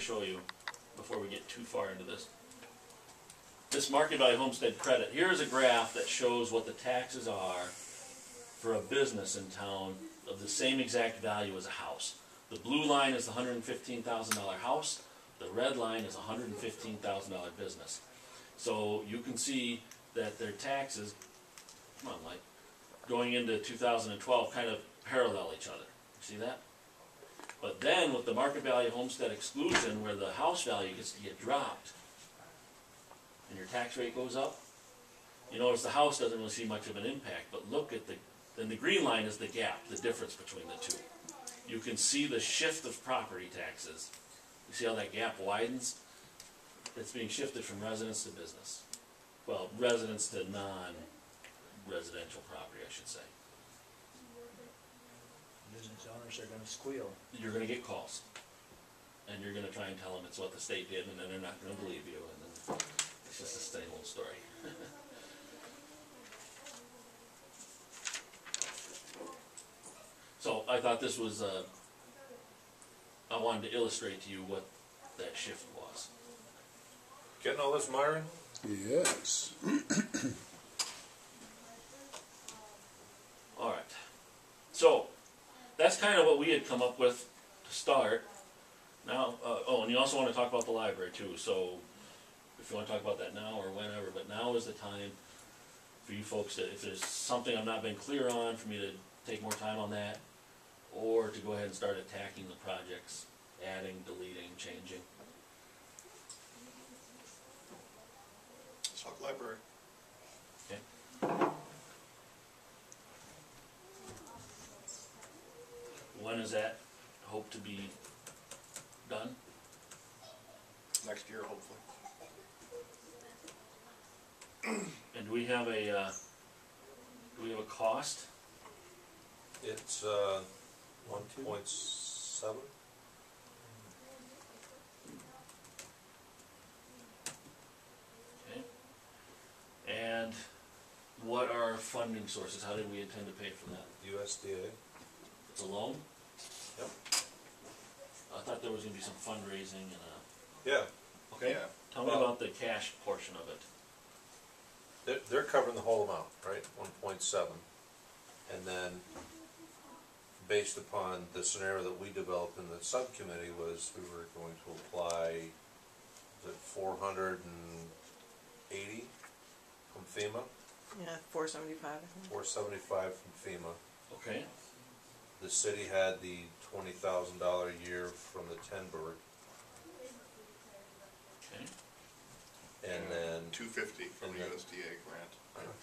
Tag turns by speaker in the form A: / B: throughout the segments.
A: show you before we get too far into this. This market value homestead credit. Here's a graph that shows what the taxes are for a business in town of the same exact value as a house. The blue line is the $115,000 house. The red line is a $115,000 business. So you can see that their taxes, come on, Mike, going into 2012 kind of parallel each other. See that? But then with the market value homestead exclusion, where the house value gets to get dropped and your tax rate goes up, you notice the house doesn't really see much of an impact. But look at then the green line is the gap, the difference between the two. You can see the shift of property taxes. You see how that gap widens? It's being shifted from residence to business. Well, residence to non-residential property, I should say.
B: Business owners are going to squeal.
A: You're going to get calls. And you're going to try and tell them it's what the state did, and then they're not going to believe you. And then it's just the same old story. So I thought this was, I wanted to illustrate to you what that shift was.
C: Getting all this, Myron?
D: Yes.
A: All right. So that's kind of what we had come up with to start. Now, oh, and you also want to talk about the library too. So if you want to talk about that now or whenever, but now is the time for you folks to, if there's something I've not been clear on, for me to take more time on that, or to go ahead and start attacking the projects, adding, deleting, changing.
E: Let's talk library.
A: Okay. When is that hope to be done?
E: Next year, hopefully.
A: And do we have a cost?
C: It's 1.7.
A: Okay. And what are our funding sources? How did we intend to pay for that?
C: USDA.
A: It's a loan?
C: Yep.
A: I thought there was going to be some fundraising and a...
C: Yeah.
A: Okay.
E: Yeah.
A: Tell me about the cash portion of it.
C: They're covering the whole amount, right? 1.7. And then, based upon the scenario that we developed in the subcommittee, was we were going to apply, was it 480 from FEMA?
F: Yeah, 475, I think.
C: 475 from FEMA.
A: Okay.
C: The city had the $20,000 a year from the Tenberg,
A: Okay.
C: and then
E: 250 from
C: and
E: the
C: then-
E: USDA grant.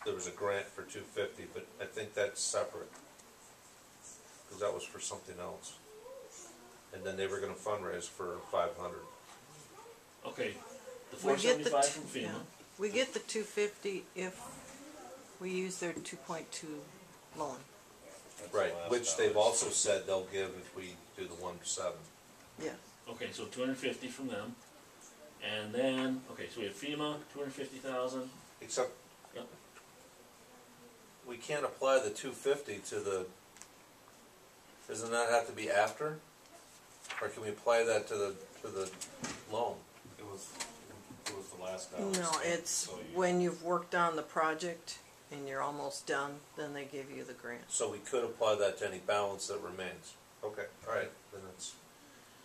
C: there was a grant for 250, but I think that's separate, because that was for something else. And then they were going to fundraise for 500.
A: Okay. The
F: We get the
A: 475 from FEMA.
F: yeah. We get the 250 if we use their 2.2 loan.
C: Right, which they've also said they'll give if we do the 1.7.
F: Yeah.
A: Okay, so 250 from them. And then, okay, so we have FEMA, 250,000.
C: Except,
A: Yep.
C: we can't apply the 250 to the, doesn't that have to be after? Or can we apply that to the loan?
G: It was the last balance.
F: No, it's
G: So you-
F: when you've worked on the project and you're almost done, then they give you the grant.
C: So we could apply that to any balance that remains. Okay, all right, then it's...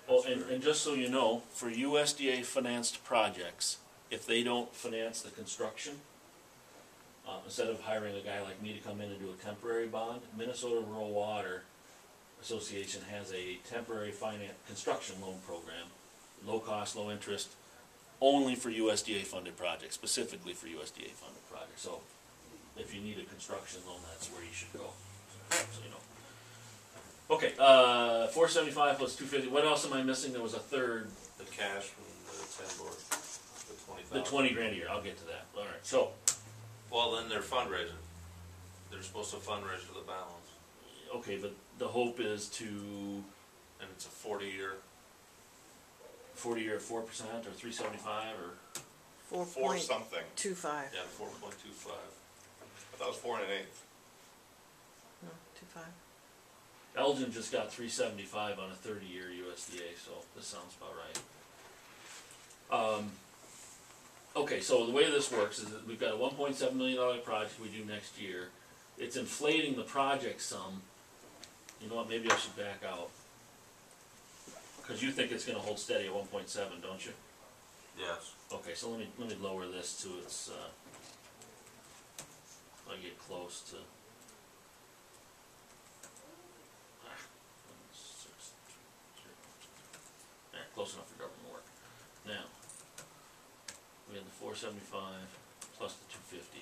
A: Oh, and just so you know, for USDA financed projects, if they don't finance the construction, instead of hiring a guy like me to come in and do a temporary bond, Minnesota Rural Water Association has a temporary construction loan program, low cost, low interest, only for USDA funded projects, specifically for USDA funded projects. So if you need a construction loan, that's where you should go, so you know. Okay, 475 plus 250. What else am I missing? There was a third.
C: The cash from the Tenberg, the 20,000.
A: The 20 grand a year. I'll get to that. All right. So,
C: Well, then they're fundraising. They're supposed to fundraise for the balance.
A: okay, but the hope is to
C: And it's a 40-year.
A: 40 year at 4% or 375 or
E: 4 something.
F: 4.25.
C: Yeah, 4.25.
E: I thought it was 4 1/8.
F: No, 2.5.
A: Elgin just got 375 on a 30-year USDA, so this sounds about right. okay, so the way this works is that we've got a $1.7 million project we do next year. It's inflating the project sum. You know what, maybe I should back out. Cause you think it's gonna hold steady at 1.7, don't you?
C: Yes.
A: Okay, so let me lower this to its, I get close to. Close enough for government work. Now, we had the 475 plus the 250.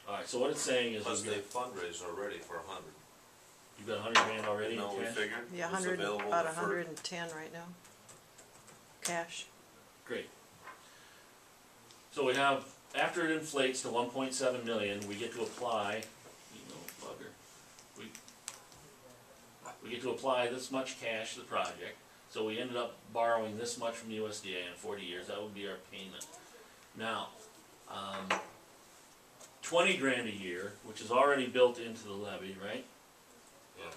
A: Alright, so what it's saying is
C: Plus
A: we've
C: they
A: got,
C: fundraised already for 100.
A: you've got 100 grand already in
C: No, we
A: cash?
C: figured
F: Yeah,
C: it was
F: 100,
C: available
F: about
C: the
F: 110 right now. Cash.
A: Great. So we have, after it inflates to 1.7 million, we get to apply, you know, bugger. We get to apply this much cash to the project. So we ended up borrowing this much from USDA in 40 years. That would be our payment. Now, 20 grand a year, which is already built into the levy, right?
C: Yeah.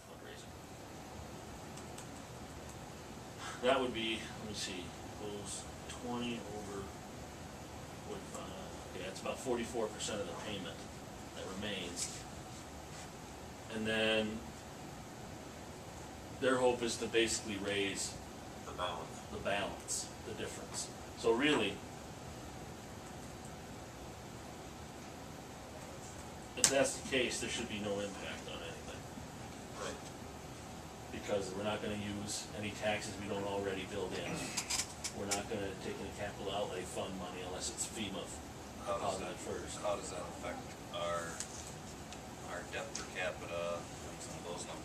A: Fundraising. That would be, let me see, equals 20 over 45. Okay, that's about 44% of the payment that remains. And then their hope is to basically raise
C: The balance.
A: the difference. So really, if that's the case, there should be no impact on anything.
C: Right.
A: Because we're not gonna use any taxes we don't already build in. We're not gonna take any capital outlay fund money unless it's FEMA positive first.
G: How does that affect our debt per capita and some of those numbers?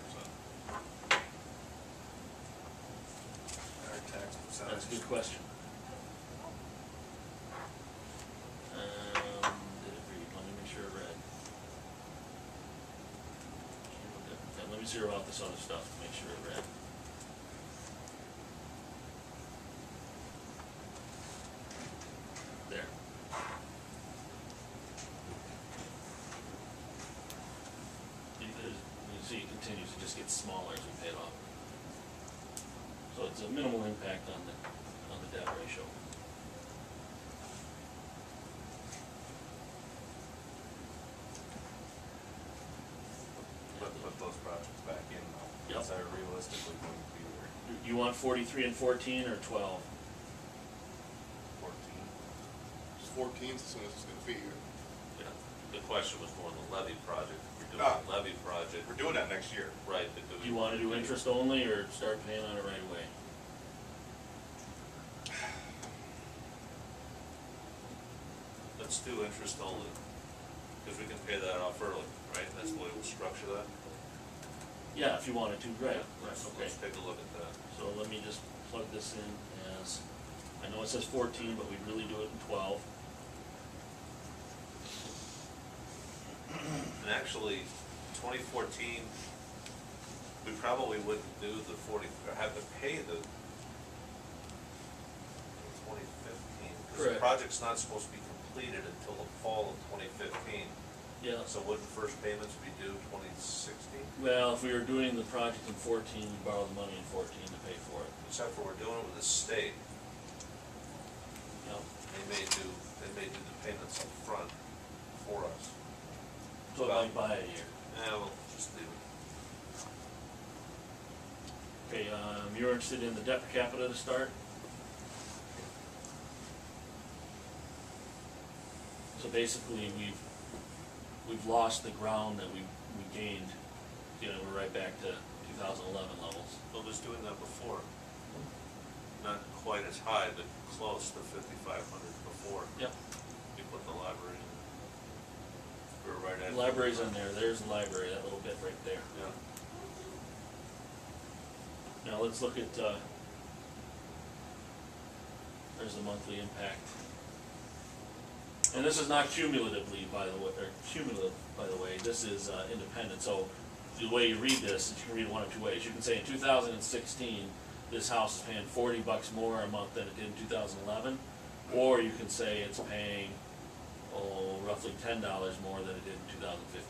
G: Our tax percentage?
A: That's a good question. Did it read? Let me make sure it read. Okay, let me zero out this other stuff to make sure it read. There. You see it continues, it just gets smaller as we pay it off. So it's a minimal impact on the debt ratio.
G: Put those projects back in though.
A: Yep.
G: Is that realistically going to be there?
A: You want 43 and 14 or 12?
G: 14?
E: It's 14 as soon as it's gonna be here.
C: Yeah. The question was more the levy project. If we're doing
E: Ah.
C: a levy project,
E: We're doing that next year.
C: right, but
A: Do you want to do interest only or start paying on it right away?
C: Let's do interest only, because we can pay that off early, right? That's the way we'll structure that.
A: Yeah, if you wanted to, right.
C: Let's
A: Okay.
C: take a look at that.
A: So let me just plug this in as, I know it says 14, but we really do it in 12.
C: And actually, 2014, we probably wouldn't do the 40, or have to pay the 2015. Because the
A: Correct.
C: project's not supposed to be completed until the fall of 2015.
A: Yeah.
C: So wouldn't first payments be due 2016?
A: Well, if we were doing the project in 14, we borrow the money in 14 to pay for it.
C: Except for we're doing it with the state.
A: Yep.
C: They may do the payments up front for us.
A: So it might buy a year.
C: Yeah, we'll just leave it.
A: Okay, you're interested in the debt per capita to start? So basically, we've lost the ground that we gained. You know, we're right back to 2011 levels.
C: Well, was doing that before. Not quite as high, but close to 5,500 before.
A: Yep.
C: We put the library in. We were right at.
A: The library's in there. There's the library, that little bit right there.
C: Yeah.
A: Now let's look at, there's the monthly impact. And this is not cumulatively, by the way, or cumulative, by the way, this is independent. So the way you read this, you can read it one of two ways. You can say in 2016, this house is paying $40 more a month than it did in 2011, or you can say it's paying, roughly $10 more than it did in 2015.